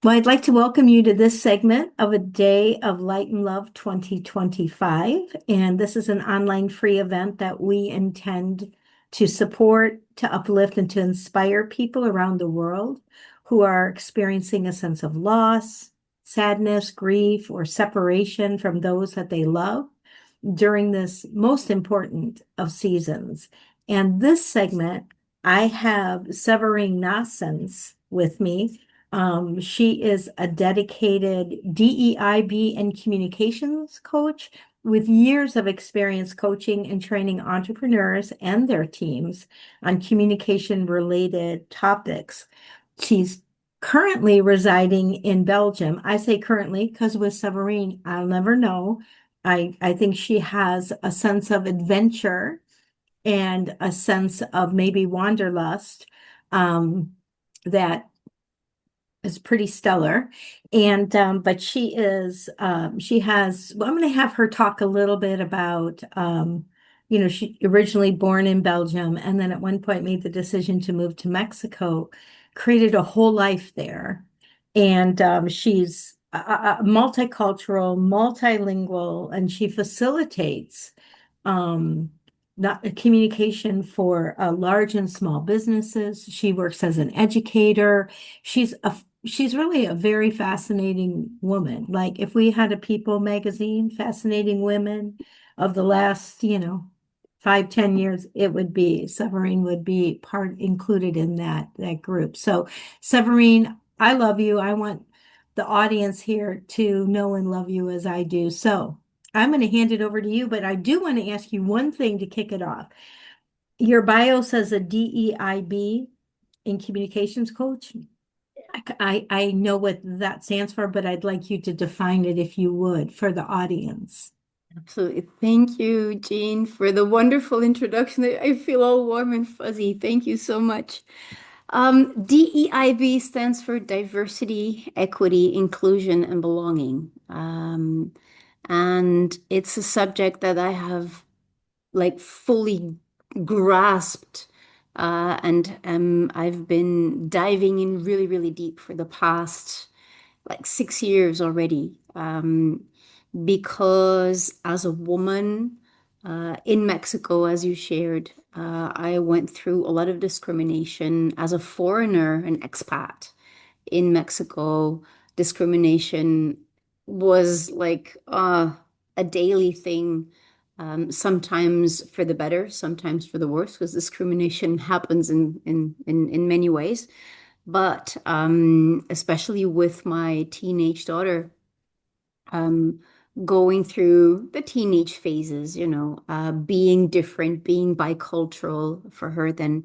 Well, I'd like to welcome you to this segment of A Day of Light and Love 2025. And this is an online free event that we intend to support, to uplift, and to inspire people around the world who are experiencing a sense of loss, sadness, grief, or separation from those that they love during this most important of seasons. And this segment, I have Severine Naessens with me. She is a dedicated DEIB and communications coach with years of experience coaching and training entrepreneurs and their teams on communication related topics. She's currently residing in Belgium. I say currently because with Severine, I'll never know. I think she has a sense of adventure and a sense of maybe wanderlust that is pretty stellar. And but she has well, I'm going to have her talk a little bit about she originally born in Belgium and then at one point made the decision to move to Mexico, created a whole life there. And she's multicultural, multilingual, and she facilitates um not communication for large and small businesses. She works as an educator. She's really a very fascinating woman. Like if we had a People magazine, fascinating women of the last, 5, 10 years, it would be Severine would be part included in that group. So Severine, I love you. I want the audience here to know and love you as I do. So I'm going to hand it over to you, but I do want to ask you one thing to kick it off. Your bio says a DEIB in communications coach. I know what that stands for, but I'd like you to define it if you would for the audience. Absolutely. Thank you, Jean, for the wonderful introduction. I feel all warm and fuzzy. Thank you so much. DEIB stands for Diversity, Equity, Inclusion, and Belonging. And it's a subject that I have like fully grasped. And I've been diving in really, really deep for the past like 6 years already. Because as a woman in Mexico, as you shared, I went through a lot of discrimination as a foreigner, an expat in Mexico. Discrimination was like a daily thing, sometimes for the better, sometimes for the worse, because discrimination happens in many ways. But especially with my teenage daughter, um, going through the teenage phases, being different, being bicultural for her, then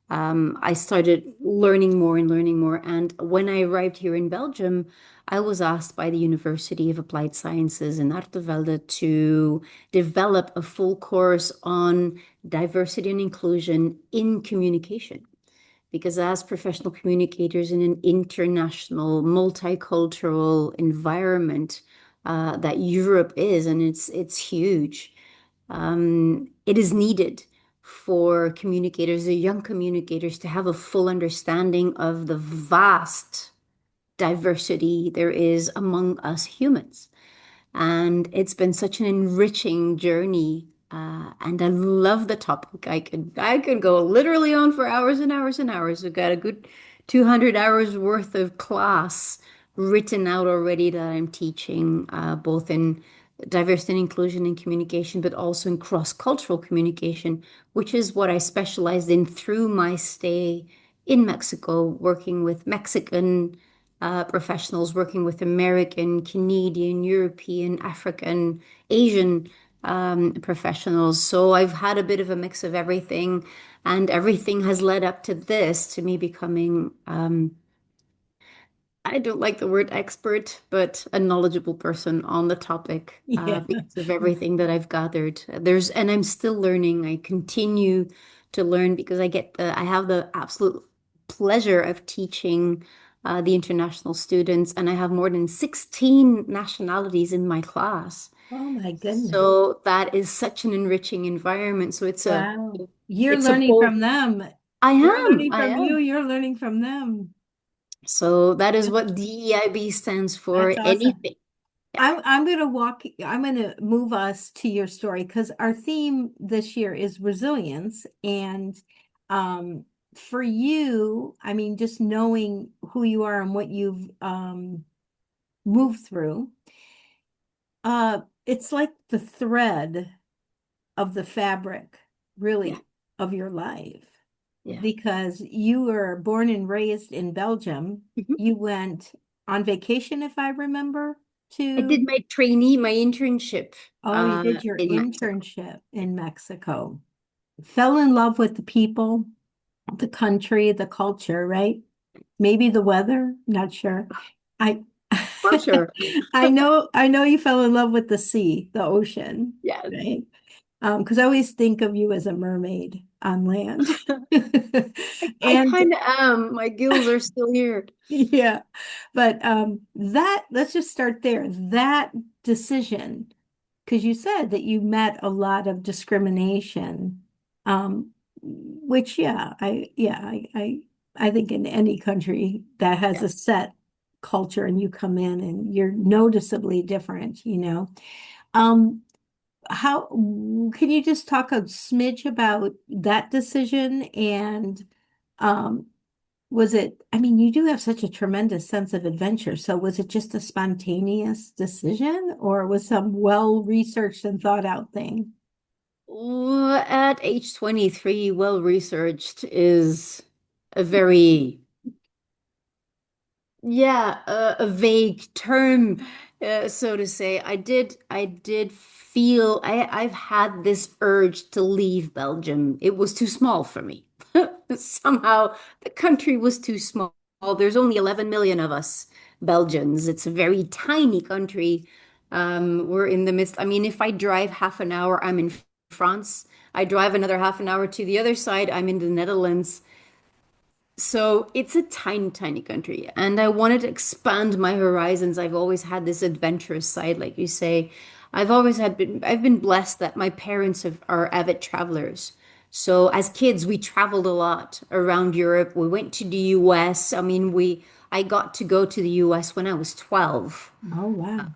I started learning more and learning more. And when I arrived here in Belgium, I was asked by the University of Applied Sciences in Artevelde to develop a full course on diversity and inclusion in communication. Because as professional communicators in an international, multicultural environment that Europe is, and it's huge, it is needed for communicators, the young communicators, to have a full understanding of the vast diversity there is among us humans. And it's been such an enriching journey. And I love the topic. I could go literally on for hours and hours and hours. We've got a good 200 hours worth of class written out already that I'm teaching, both in diversity and inclusion and communication, but also in cross-cultural communication, which is what I specialized in through my stay in Mexico, working with Mexican professionals, working with American, Canadian, European, African, Asian professionals. So I've had a bit of a mix of everything, and everything has led up to this, to me becoming, I don't like the word expert, but a knowledgeable person on the topic Yeah. because of everything that I've gathered. And I'm still learning. I continue to learn because I have the absolute pleasure of teaching the international students, and I have more than 16 nationalities in my class. Oh my goodness. So that is such an enriching environment. So Wow. You're it's a learning both. from them. I They're am, learning I from you. am. You're learning from them. So that is what DEIB stands for. That's awesome. Anything. Yeah. I'm gonna move us to your story because our theme this year is resilience. And um for you, I mean, just knowing who you are and what you've moved through, it's like the thread of the fabric, Yeah. really, of your life. Yeah. Because you were born and raised in Belgium. Mhm. You went on vacation, if I remember, I did to my internship Oh, you did your in Mexico. internship in Mexico. Fell in love with the people, the country, the culture, right? Maybe the weather, not sure. I For sure. I know you fell in love with the sea, the ocean, Yes. right? Because I always think of you as a mermaid on land. I And kind of am. My gills are still here. yeah, but that let's just start there. That decision, because you said that you met a lot of discrimination, which I think in any country that has Yeah. a set culture and you come in and you're noticeably different, you know. Um, how can you just talk a smidge about that decision and um was it, I mean, you do have such a tremendous sense of adventure. So was it just a spontaneous decision or was some well-researched and thought out thing? At age 23, well researched is a very yeah, a vague term, so to say. I did feel I've had this urge to leave Belgium. It was too small for me. Somehow the country was too small. There's only 11 million of us Belgians. It's a very tiny country. We're in the midst. I mean, if I drive half an hour, I'm in France. I drive another half an hour to the other side, I'm in the Netherlands. So it's a tiny, tiny country, and I wanted to expand my horizons. I've always had this adventurous side, like you say. I've been blessed that my parents are avid travelers. So as kids, we traveled a lot around Europe. We went to the US. I got to go to the US when I was 12. Oh, wow.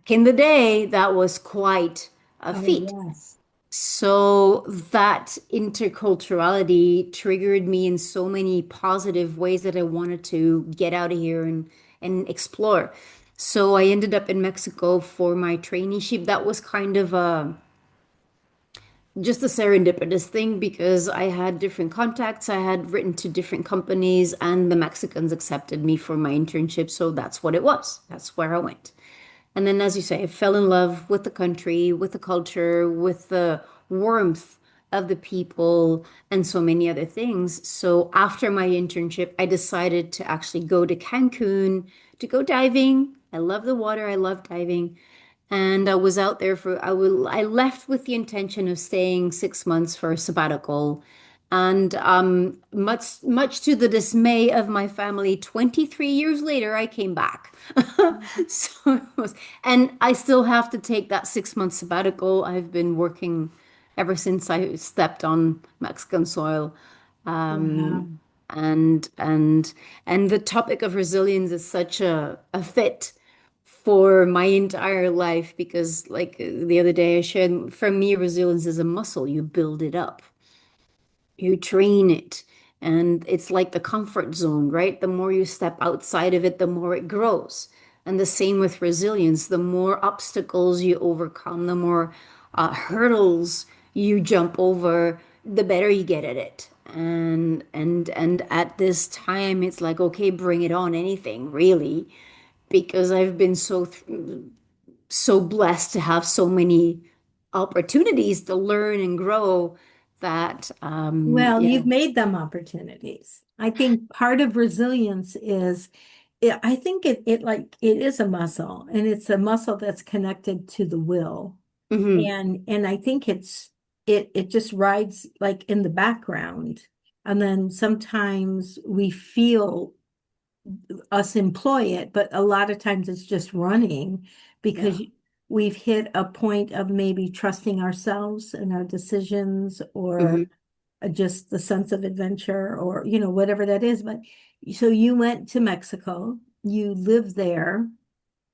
In the day, that was quite a Oh, feat. yes. So that interculturality triggered me in so many positive ways that I wanted to get out of here and explore. So I ended up in Mexico for my traineeship. That was kind of just a serendipitous thing because I had different contacts. I had written to different companies, and the Mexicans accepted me for my internship. So that's what it was. That's where I went. And then, as you say, I fell in love with the country, with the culture, with the warmth of the people, and so many other things. So, after my internship, I decided to actually go to Cancun to go diving. I love the water, I love diving. And I was out there I left with the intention of staying 6 months for a sabbatical. And much to the dismay of my family, 23 years later, I came back. So it was, and I still have to take that 6 month sabbatical. I've been working ever since I stepped on Mexican soil. Wow. Um, and and and the topic of resilience is such a fit for my entire life because like the other day I shared, for me, resilience is a muscle. You build it up, you train it, and it's like the comfort zone, right? The more you step outside of it, the more it grows. And the same with resilience. The more obstacles you overcome, the more hurdles you jump over, the better you get at it. And at this time, it's like, okay, bring it on, anything really, because I've been so blessed to have so many opportunities to learn and grow that Well, yeah. you've made them opportunities. I think part of resilience is, I think it is a muscle and it's a muscle that's connected to the will. Hmm. And I think it just rides like in the background. And then sometimes we feel us employ it, but a lot of times it's just running Yeah. because we've hit a point of maybe trusting ourselves and our decisions or Hmm. just the sense of adventure or, whatever that is. But so you went to Mexico, you lived there,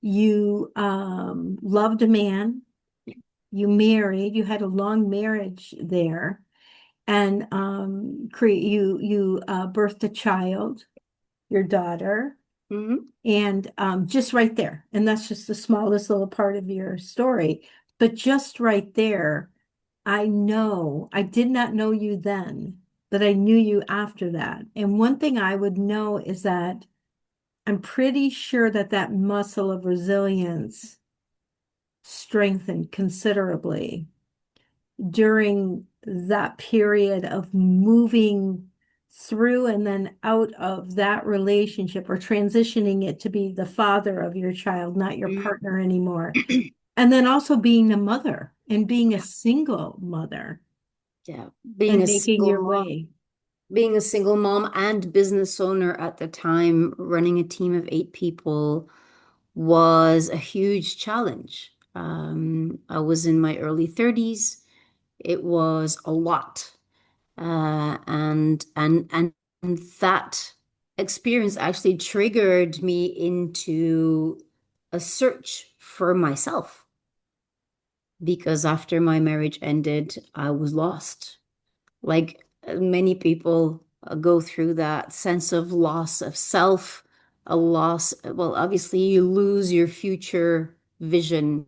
you loved a man, you married, you had a long marriage there, and you birthed a child, your daughter, Hmm. and just right there. And that's just the smallest little part of your story. But just right there, I know I did not know you then, but I knew you after that. And one thing I would know is that I'm pretty sure that that muscle of resilience strengthened considerably during that period of moving through and then out of that relationship or transitioning it to be the father of your child, not your Hmm. partner anymore. And then also being a mother and being a Yeah, single mother yeah. and making your way. Being a single mom and business owner at the time, running a team of 8 people was a huge challenge. I was in my early 30s. It was a lot. And that experience actually triggered me into a search for myself because after my marriage ended, I was lost. Like many people go through that sense of loss of self, a loss. Well, obviously, you lose your future vision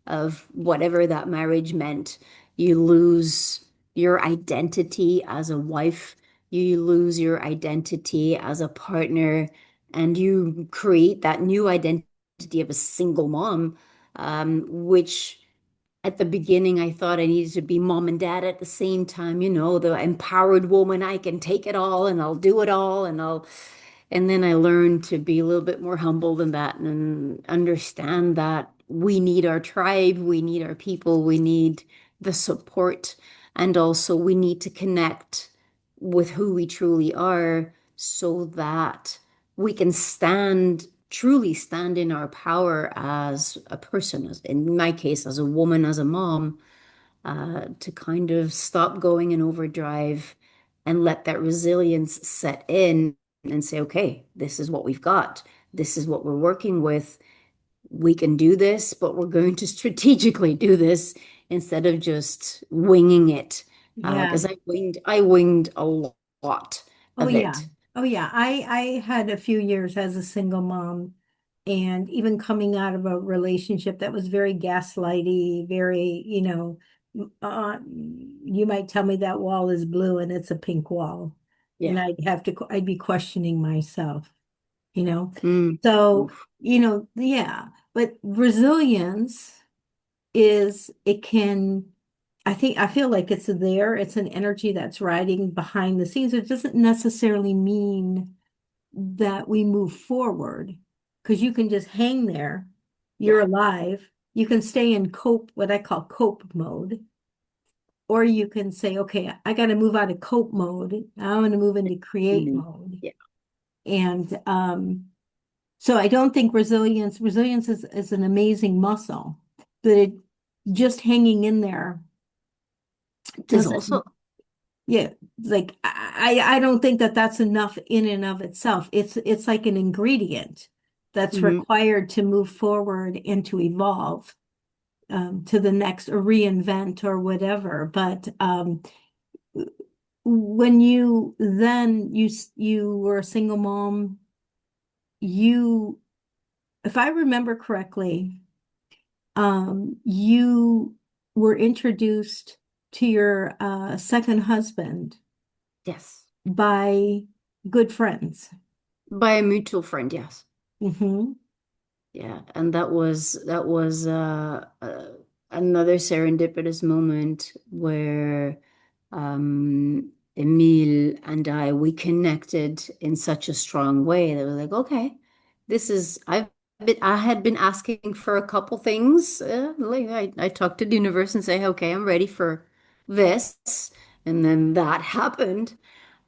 of whatever that marriage meant. You lose your identity as a wife, you lose your identity as a partner, and you create that new identity of a single mom, which at the beginning, I thought I needed to be mom and dad at the same time, the empowered woman. I can take it all and I'll do it all and then I learned to be a little bit more humble than that and understand that we need our tribe, we need our people, we need the support, and also we need to connect with who we truly are so that we can truly stand in our power as a person, as in my case, as a woman, as a mom, to kind of stop going in overdrive and let that resilience set in and say, okay, this is what we've got. This is what we're working with. We can do this, but we're going to strategically do this instead of just winging it. Yeah. Because I winged a lot Oh of yeah. it. Oh yeah. I had a few years as a single mom and even coming out of a relationship that was very gaslighty, very, you might tell me that wall is blue and it's a pink wall. And Yeah. I'd be questioning myself, you know. Mm. So, Oof. yeah, but resilience is it can I feel like it's there. It's an energy that's riding behind the scenes. It doesn't necessarily mean that we move forward because you can just hang there. You're Yeah. alive. You can stay in what I call cope mode, or you can say, okay, I got to move out of cope mode. I'm going to move into create Mhm. mode. Yeah. And so I don't think resilience is an amazing muscle, but just hanging in there Is doesn't, also. yeah, like I don't think that that's enough in and of itself. It's like an ingredient that's Mhm. required to move forward and to evolve to the next or reinvent or whatever. But when you were a single mom, you, if I remember correctly, you were introduced to your second husband Yes. by good friends. By a mutual friend, yes. Hmm. Yeah, and that was another serendipitous moment where Emile and we connected in such a strong way that we're like, okay, I had been asking for a couple things. Like I talked to the universe and say, okay, I'm ready for this, and then that happened.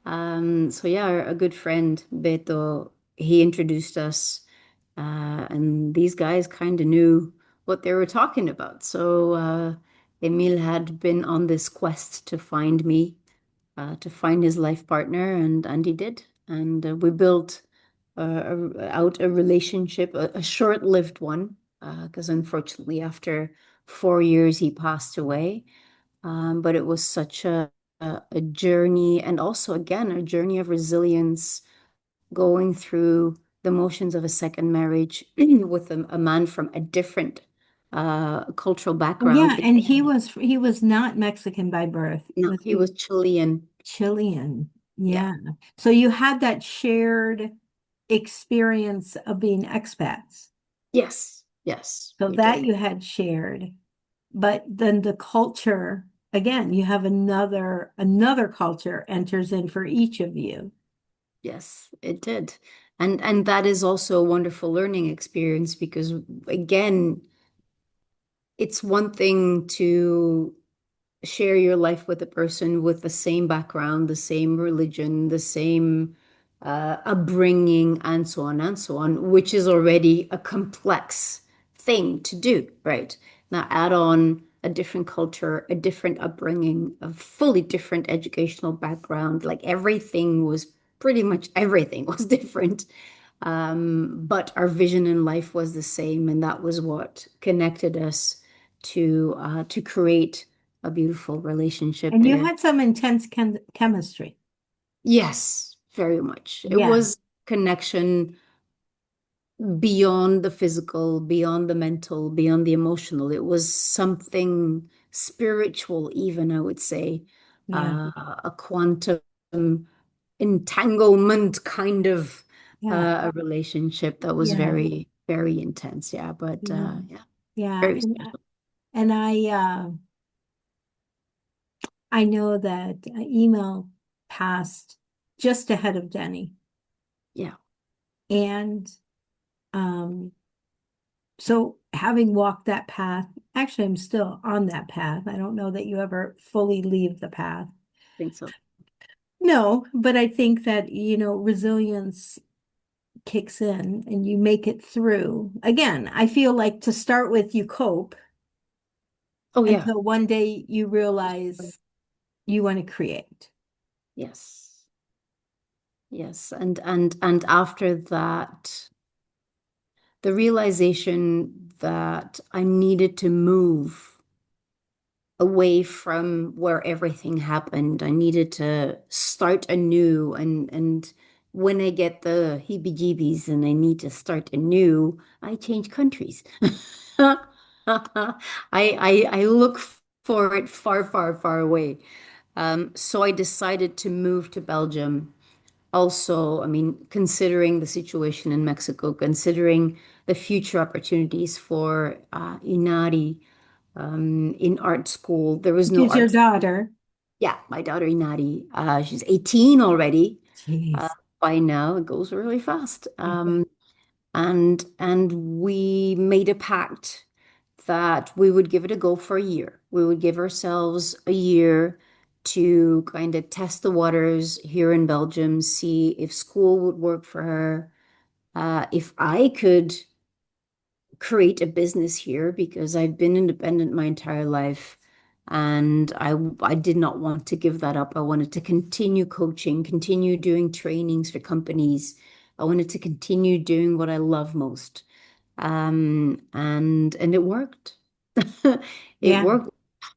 So yeah, a good friend, Beto, he introduced us, and these guys kind of knew what they were talking about. So Emil had been on this quest to find me, to find his life partner, and he did. And we built out a relationship, a short-lived one, because unfortunately, after 4 years, he passed away. But it was such a journey, and also, again, a journey of resilience, going through the motions of a second marriage with a man from a different cultural Oh, background. yeah, and Again, he was not Mexican by birth. no, Was he he was Chilean. Chilean? Yeah. Yeah. So you had that shared experience of being expats. Yes. Yes, So we that did. you had shared. But then the culture, again, you have another culture enters in for each of you. Yes, it did. And that is also a wonderful learning experience because again, it's one thing to share your life with a person with the same background, the same religion, the same upbringing, and so on, which is already a complex thing to do, right? Now add on a different culture, a different upbringing, a fully different educational background. Like everything was pretty much everything was different. But our vision in life was the same, and that was what connected us to create a beautiful relationship And you there. had some intense chemistry. Yes, very much. It Yeah, was connection beyond the physical, beyond the mental, beyond the emotional. It was something spiritual, even, I would say, yeah, a quantum entanglement kind of yeah, a relationship that was yeah, very, very intense. Yeah, but yeah, yeah, yeah. very special. And I know that email passed just ahead of Jenny. Yeah, And um, so having walked that path, actually, I'm still on that path. I don't know that you ever fully leave the path. I think so. No, but I think that, resilience kicks in and you make it through. Again, I feel like to start with, you cope Oh, yeah. until one day you realize you want to create. Yes. Yes. And after that, the realization that I needed to move away from where everything happened. I needed to start anew, and when I get the heebie-jeebies and I need to start anew, I change countries. I look for it far, far, far away. So I decided to move to Belgium. Also, I mean, considering the situation in Mexico, considering the future opportunities for Inari in art school. There was Which no is your art. daughter. Yeah, my daughter Inari, she's 18 already. Uh, Jeez. by now, it goes really fast. Okay. And we made a pact that we would give it a go for a year. We would give ourselves a year to kind of test the waters here in Belgium, see if school would work for her, if I could create a business here because I've been independent my entire life and I did not want to give that up. I wanted to continue coaching, continue doing trainings for companies. I wanted to continue doing what I love most. And it worked. It Yeah. worked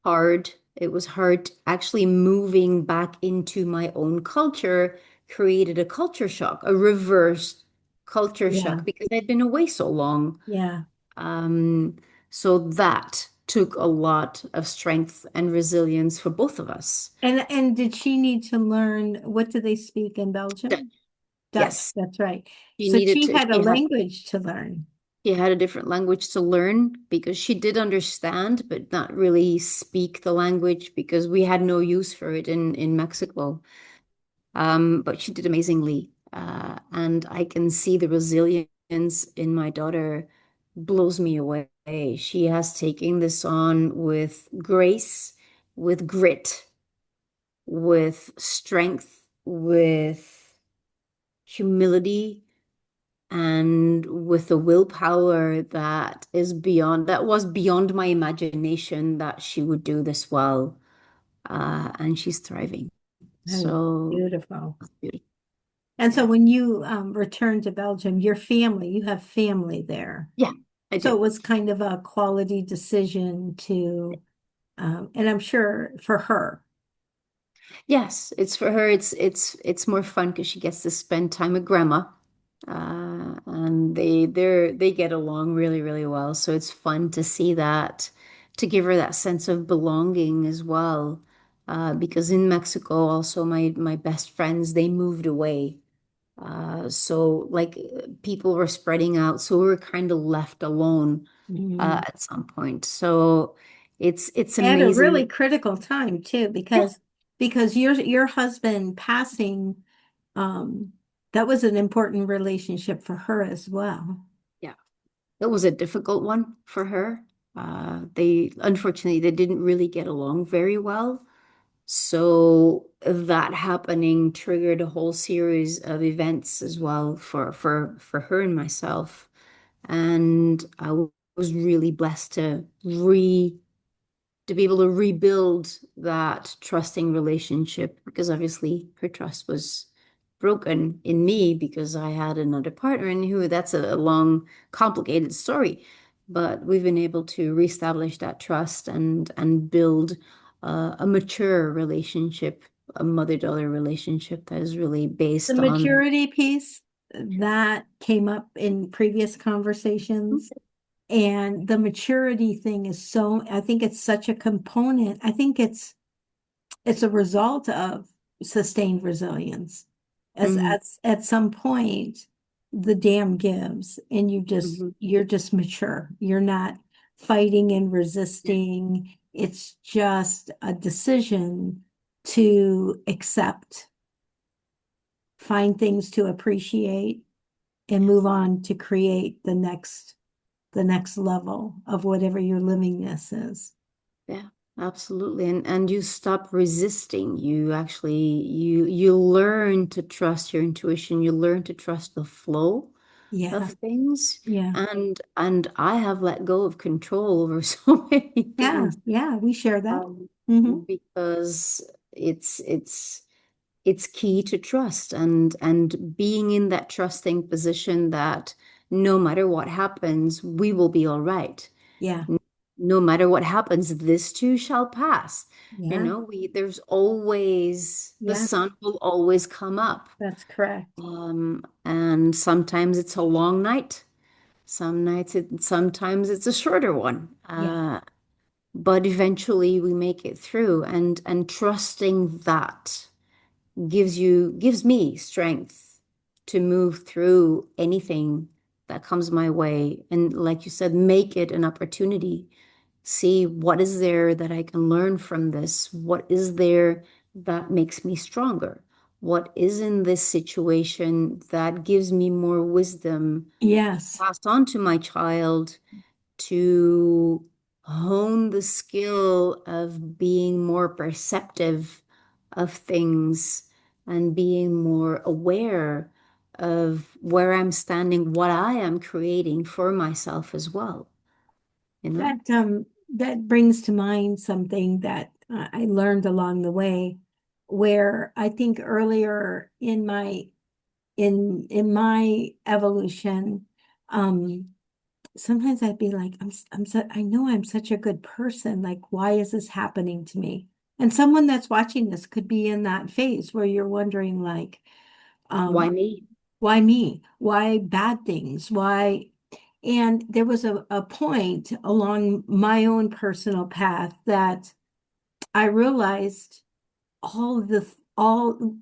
hard. It was hard. Actually, moving back into my own culture created a culture shock, a reverse culture Yeah. shock because I'd been away so long. Yeah. Um, so that took a lot of strength and resilience for both of us. And did she need to learn, what do they speak in Dutch. Belgium? Dutch, Yes, that's right. she So needed she to, had a language to learn. she had a different language to learn because she did understand, but not really speak the language because we had no use for it in Mexico. But she did amazingly. And I can see the resilience in my daughter blows me away. She has taken this on with grace, with grit, with strength, with humility, and with a willpower that was beyond my imagination that she would do this well. And she's thriving. Oh, So beautiful. that's beautiful. And so Yeah. when you returned to Belgium, your family, you have family there. Yeah, I So do. it was kind of a quality decision to, and I'm sure for her. Yes, it's for her. It's more fun because she gets to spend time with grandma, and they get along really really well. So it's fun to see that, to give her that sense of belonging as well. Because in Mexico, also my best friends they moved away. So like people were spreading out, so we were kind of left alone Mm. at some point. So it's At a amazing. really critical time too, Yeah, because your husband passing, um, that was an important relationship for her as well. yeah. It was a difficult one for her. They unfortunately they didn't really get along very well. So that happening triggered a whole series of events as well for her and myself. And was really blessed to be able to rebuild that trusting relationship because obviously her trust was broken in me because I had another partner and who that's a long, complicated story. But we've been able to reestablish that trust and build a mature relationship, a mother-daughter relationship that is really The based on. maturity piece that came up in previous conversations, and the maturity thing is so, I think it's such a component. I think it's a result of sustained resilience. As Mhm, at some point, the dam gives, and mhm. you're just mature. You're not fighting and Yeah, resisting. It's just a decision to accept, find things to appreciate, and move on to create the next level of whatever your livingness is. yeah, absolutely. And you stop resisting. You actually you learn to trust your intuition. You learn to trust the flow of Yeah, things. yeah, And I have let go of control over so many yeah, things yeah. We share that. um, Hmm. because it's key to trust and being in that trusting position that no matter what happens, we will be all right. Yeah, No matter what happens, this too shall pass. yeah, There's always the yeah. sun will always come up. That's correct. And sometimes it's a long night. Sometimes it's a shorter one. Yeah. But eventually we make it through and trusting that gives me strength to move through anything that comes my way. And like you said, make it an opportunity. See what is there that I can learn from this? What is there that makes me stronger? What is in this situation that gives me more wisdom Yes. passed on to my child to hone the skill of being more perceptive of things and being more aware of where I'm standing, what I am creating for myself as well, you know? That brings to mind something that I learned along the way, where I think earlier in my evolution, um, sometimes I'd be like, I know I'm such a good person. Like, why is this happening to me? And someone that's watching this could be in that phase where you're wondering, like, Why um, me? why me? Why bad things? Why? And there was a point along my own personal path that I realized all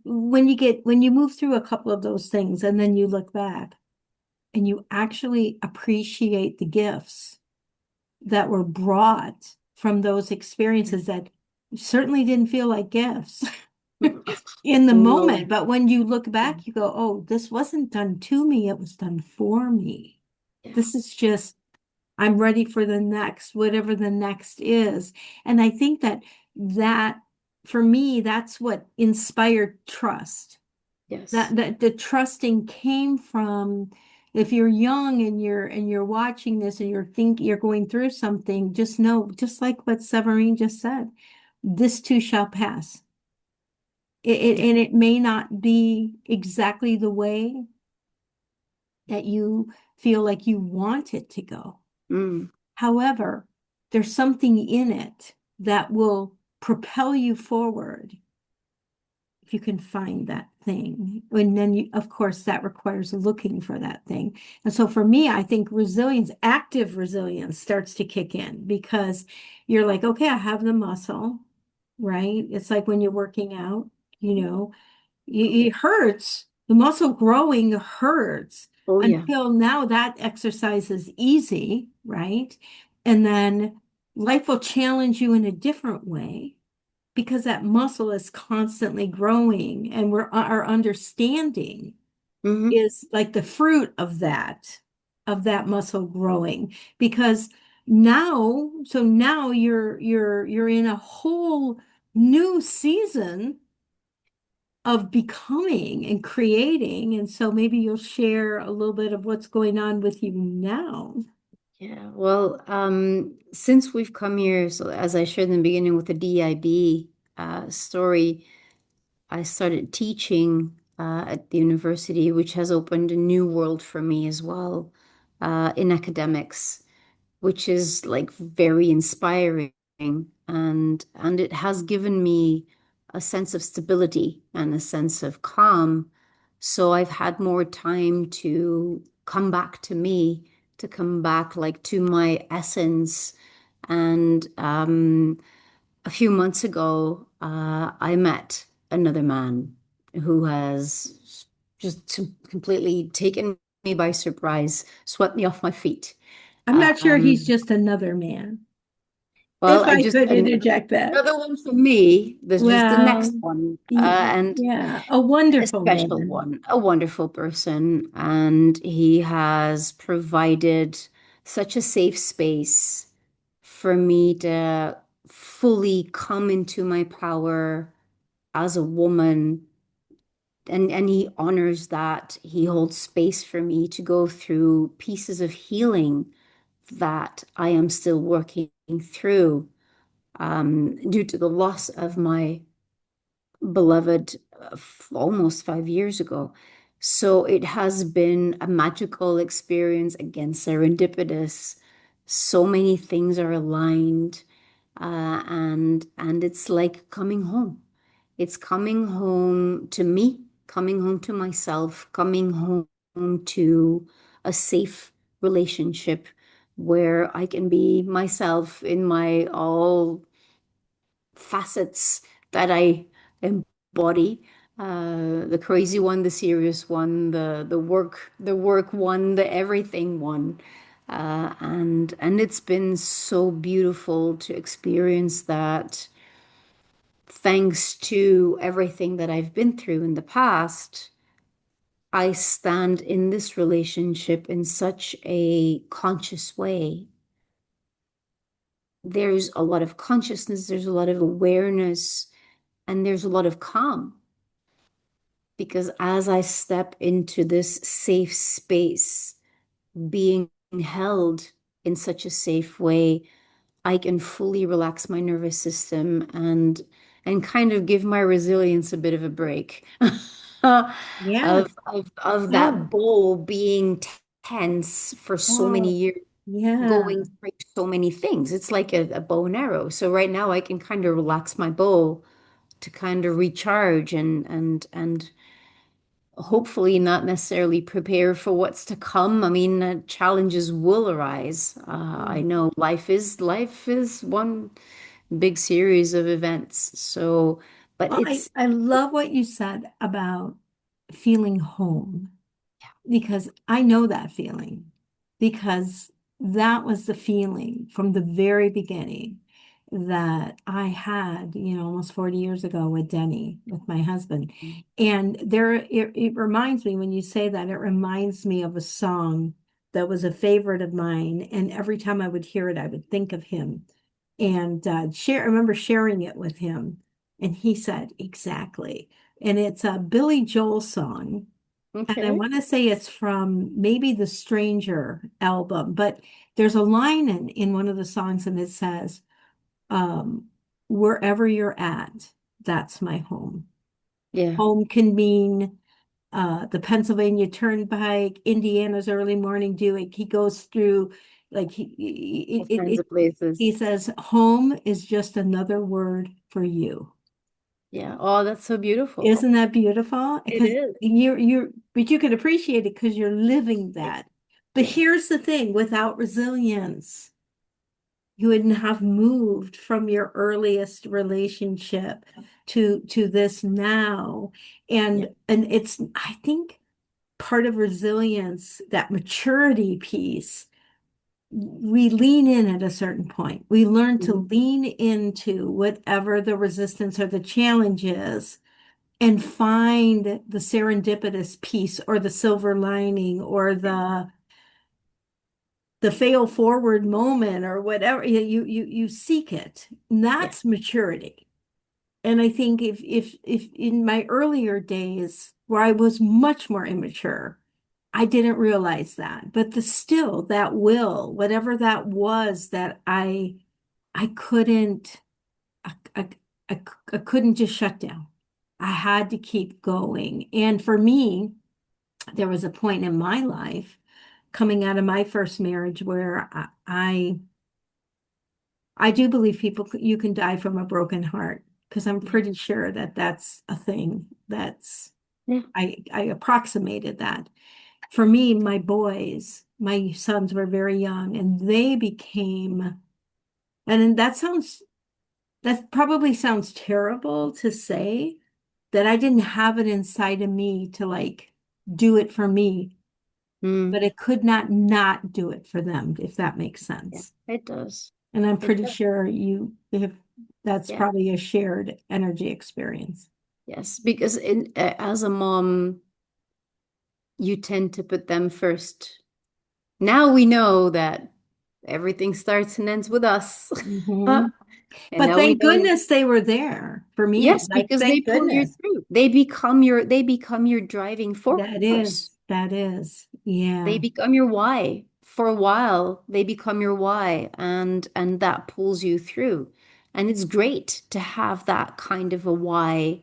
when you move through a couple of those things and then you look back and you actually appreciate the gifts that were brought from those experiences that certainly didn't feel like gifts in the No. moment. But when you look back, you go, oh, this wasn't done to me, it was done for me. Yeah. This is just, I'm ready for the next, whatever the next is. And I think that for me, that's what inspired trust. Yes. That the trusting came from, if you're young and you're watching this and you're going through something, just know, just like what Severine just said, this too shall pass. And it may not be exactly the way that you feel like you want it to go. Mm, However, there's something in it that will propel you forward if you can find that thing. And then you, of course, that requires looking for that thing. And so for me, I think resilience, active resilience starts to kick in because you're like, okay, I have the muscle, right? It's like when you're working out, you know, it hurts. The muscle growing hurts oh yeah. until now that exercise is easy, right? And then life will challenge you in a different way because that muscle is constantly growing and our understanding Hmm. is like the fruit of that muscle growing because now you're in a whole new season of becoming and creating. And so maybe you'll share a little bit of what's going on with you now. Yeah, well, since we've come here, so as I shared in the beginning with the DIB story, I started teaching at the university, which has opened a new world for me as well, in academics, which is like very inspiring, and it has given me a sense of stability and a sense of calm. So I've had more time to come back to me, to come back like to my essence. And a few months ago, I met another man who has just completely taken me by surprise, swept me off my feet. I'm not sure he's Um, just another man. well, If I could interject that. another one for me. There's just the next Well, one, and yeah, a a wonderful special man. one, a wonderful person, and he has provided such a safe space for me to fully come into my power as a woman. And he honors that. He holds space for me to go through pieces of healing that I am still working through, due to the loss of my beloved almost 5 years ago. So it has been a magical experience, again, serendipitous. So many things are aligned, and it's like coming home. It's coming home to me, coming home to myself, coming home to a safe relationship where I can be myself in my all facets that I embody. The crazy one, the serious one, the work one, the everything one. And it's been so beautiful to experience that, thanks to everything that I've been through in the past. I stand in this relationship in such a conscious way. There's a lot of consciousness, there's a lot of awareness, and there's a lot of calm. Because as I step into this safe space, being held in such a safe way, I can fully relax my nervous system and kind of give my resilience a bit of a break. Yeah. Of that Oh, bowl being tense for so many oh, years, yeah. going through so many things. It's like a bow and arrow. So right now I can kind of relax my bow to kind of recharge and hopefully not necessarily prepare for what's to come. I mean, challenges will arise. I Mm. know life is one big series of events. So, but Well, I love what you said about feeling home because I know that feeling because that was the feeling from the very beginning that I had, almost 40 years ago with Denny, with my husband. And it reminds me, when you say that, it reminds me of a song that was a favorite of mine. And every time I would hear it, I would think of him and I remember sharing it with him. And he said, exactly. And it's a Billy Joel song. And I okay. want to say it's from maybe the Stranger album, but there's a line in one of the songs and it says, um, wherever you're at, that's my home. Yeah. Home can mean the Pennsylvania Turnpike, Indiana's early morning dew. He goes through like All kinds of places. he says home is just another word for you. Yeah. Oh, that's so beautiful. Isn't that beautiful? It Because is. but you can appreciate it because you're living Yes. that. But Yes. here's the thing, without resilience, you wouldn't have moved from your earliest relationship to this now. Yeah. And it's, I think, part of resilience, that maturity piece, we lean in at a certain point. We learn to Mhm. lean into whatever the resistance or the challenge is and find the serendipitous piece or the silver lining or Yeah. the fail forward moment or whatever. You seek it. And Yeah. that's maturity. And I think if in my earlier days where I was much more immature, I didn't realize that. But the still that will, whatever that was that I couldn't I, I, I couldn't just shut down. I had to keep going. And for me, there was a point in my life coming out of my first marriage where I do believe you can die from a broken heart because I'm Yeah. pretty sure that that's a thing that's Yeah. I approximated that. For me, my sons were very young and they became, and that probably sounds terrible to say that I didn't have it inside of me to like do it for me, but Mm. I could not do it for them, if that makes Yeah. sense. It does. And I'm It pretty does. sure if that's Yeah. probably a shared energy experience. Yes. Because as a mom, you tend to put them first. Now we know that everything starts and ends with us. Hmm. And But now we thank know, goodness they were there for me. yes, Like, because they thank pull you goodness. through. They become your driving force. That is. They Yeah. become your why. For a while, they become your why, and that pulls you through. And it's great to have that kind of a why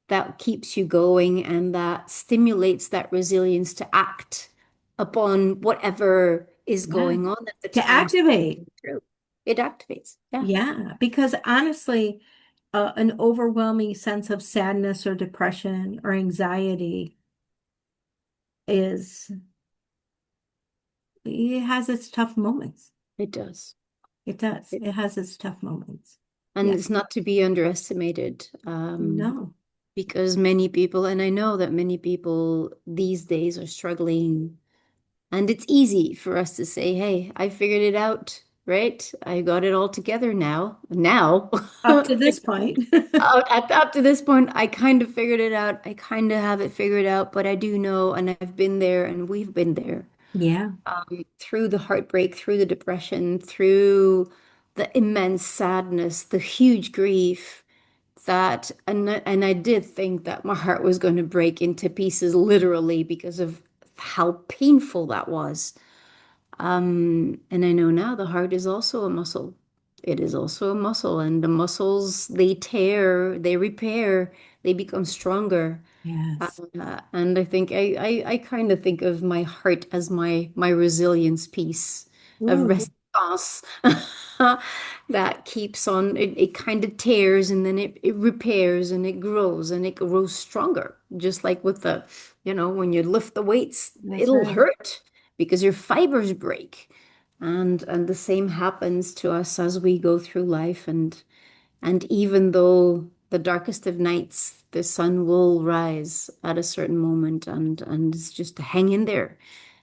that keeps you going and that stimulates that resilience to act upon whatever is Yeah. going on at the To time to pull activate. you through. It activates. Yeah, Yeah. Because honestly, an overwhelming sense of sadness or depression or anxiety is, it has its tough moments. it does. It does. It, It has its tough moments. and Yeah. it's not to be underestimated, No. because many people, and I know that many people these days are struggling. And it's easy for us to say, hey, I figured it out, right? I got it all together now. Now, Up to this point. up to this point, I kind of figured it out. I kind of have it figured out, but I do know, and I've been there, and we've been there, Yeah. through the heartbreak, through the depression, through the immense sadness, the huge grief and I did think that my heart was going to break into pieces literally because of how painful that was. And I know now the heart is also a muscle. It is also a muscle, and the muscles, they tear, they repair, they become stronger. Yes. And I think I kind of think of my heart as my resilience piece of Ooh, resistance that keeps on, it kind of tears and then it repairs and it grows stronger. Just like with when you lift the weights, that's it'll right. hurt because your fibers break. And the same happens to us as we go through life. And even though the darkest of nights, the sun will rise at a certain moment, and it's just to hang in there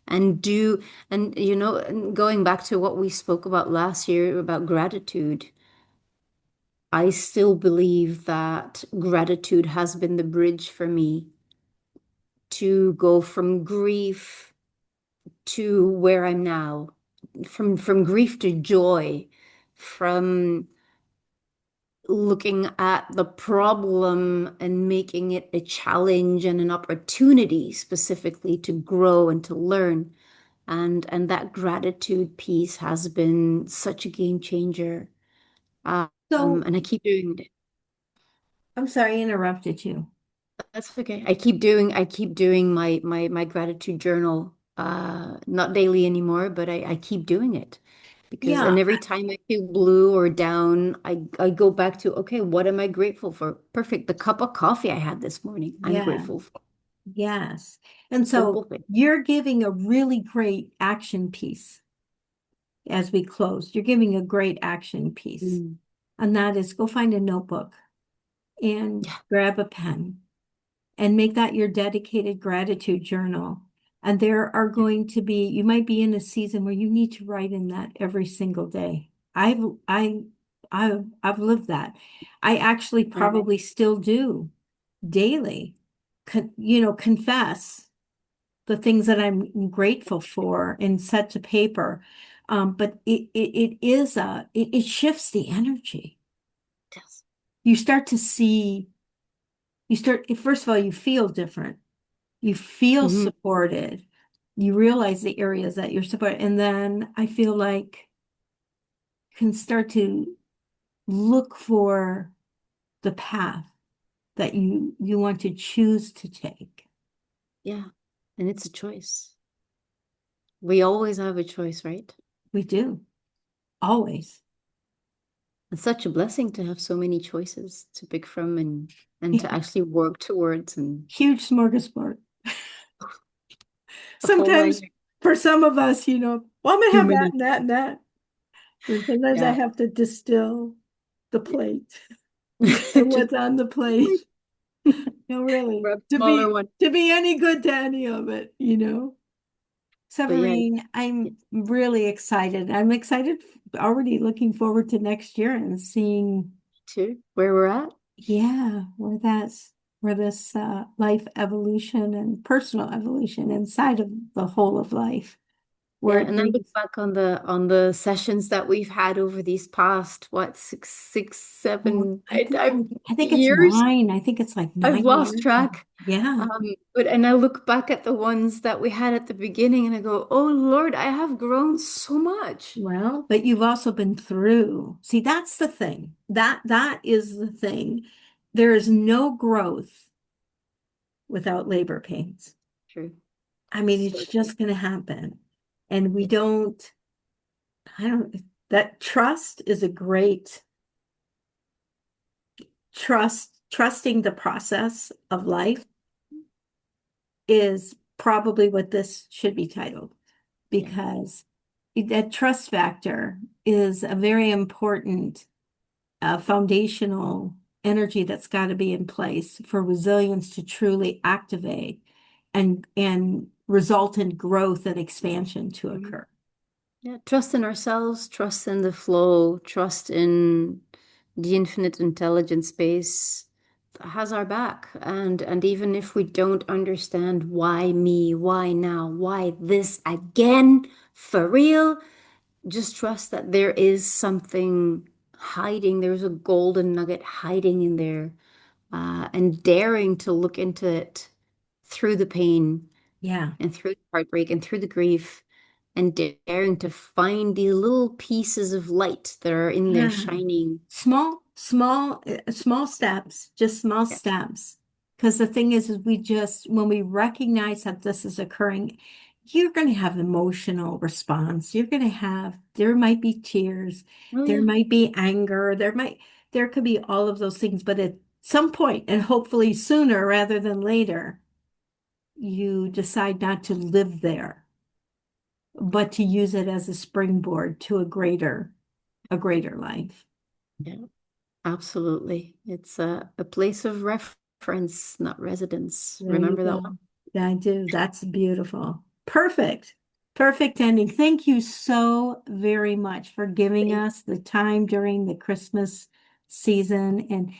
and do, and going back to what we spoke about last year about gratitude, I still believe that gratitude has been the bridge for me to go from grief to where I'm now, from grief to joy, from looking at the problem and making it a challenge and an opportunity specifically to grow and to learn. And that gratitude piece has been such a game changer. So And I keep doing it. I'm sorry I interrupted you. That's okay. I keep doing my gratitude journal. Not daily anymore, but I keep doing it because Yeah, and every time I feel blue or down, I go back to, okay, what am I grateful for? Perfect. The cup of coffee I had this morning, I'm yeah, grateful for. yes. And so Simple thing. you're giving a really great action piece as we close. You're giving a great action piece, Mm. and that is go find a notebook and Yeah. grab a pen and make that your dedicated gratitude journal. And there are Yeah. going to be, you might be in a season where you need to write in that every single day. I, I've lived that. I actually Yeah. probably still do daily, confess the things that I'm grateful for and set to paper. But it shifts the energy. Yes. You start to see, first of all, you feel different. You feel Hmm. supported. You realize the areas that you're supported. And then I feel like you can start to look for the path that you want to choose to take. Yeah. And it's a choice. We always have a choice, right? We do, always. It's such a blessing to have so many choices to pick from and to Yeah. actually work towards and Huge smorgasbord. the whole Sometimes nine. for some of us, well, I'm gonna Too have that many. and that and that. And sometimes I Yeah. have to distill the Yeah. plate and Just what's on the plate. No, really, grab smaller one. to be any good to any of it. But yeah, Severine, I'm really excited. I'm excited, already looking forward to next year and seeing, too, where we're at. yeah, where this life evolution and personal evolution inside of the whole of life, where Yeah, it and I look leads. back on the sessions that we've had over these past, what, six, Well, seven, I I think it's years. 9. I think it's like I've 9 years. lost track. Yeah. But and I look back at the ones that we had at the beginning and I go, oh Lord, I have grown so much. Well, but you've also been through. See, that's the thing. That is the thing. There is no growth without labor pains. True. I mean, So it's true. just going to happen. And we Yeah. don't, I don't, that trust is a great trusting the process of life is probably what this should be titled, Yeah. because that trust factor is a very important foundational energy that's got to be in place for resilience to truly activate and result in growth and expansion to Mhm. occur. Yeah. Trust in ourselves, trust in the flow, trust in the infinite intelligence space that has our back. And even if we don't understand why me, why now, why this again, for real, just trust that there is something hiding. There's a golden nugget hiding in there, and daring to look into it through the pain Yeah. and through the heartbreak and through the grief, and daring to find these little pieces of light that are in there Yeah. shining. Small steps, just small Yeah. steps. Because the thing is we just, when we recognize that this is occurring, you're going to have emotional response. There might be tears, Oh, there yeah. might be anger, there could be all of those things, but at some point, and hopefully sooner rather than later, you decide not to live there, but to use it as a springboard to a greater life. Yeah. Absolutely. It's a place of reference, not residence. There you Remember that one? go. Yeah, I do. That's beautiful. Perfect. Perfect ending. Thank you so very much for giving Thank us the time during the Christmas season, and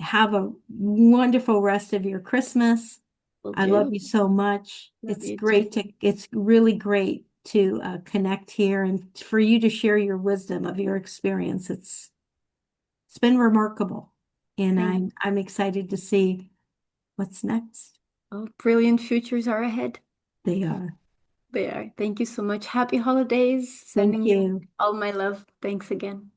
have a wonderful rest of your Christmas. you. I love Do. you so much. Love you too. It's really great to connect here and for you to share your wisdom of your experience. It's been remarkable, and Thank I'm excited to see what's next. Oh, brilliant futures are ahead. They are. They are. Thank you so much. Happy holidays. Thank Sending you you. all my love. Thanks again.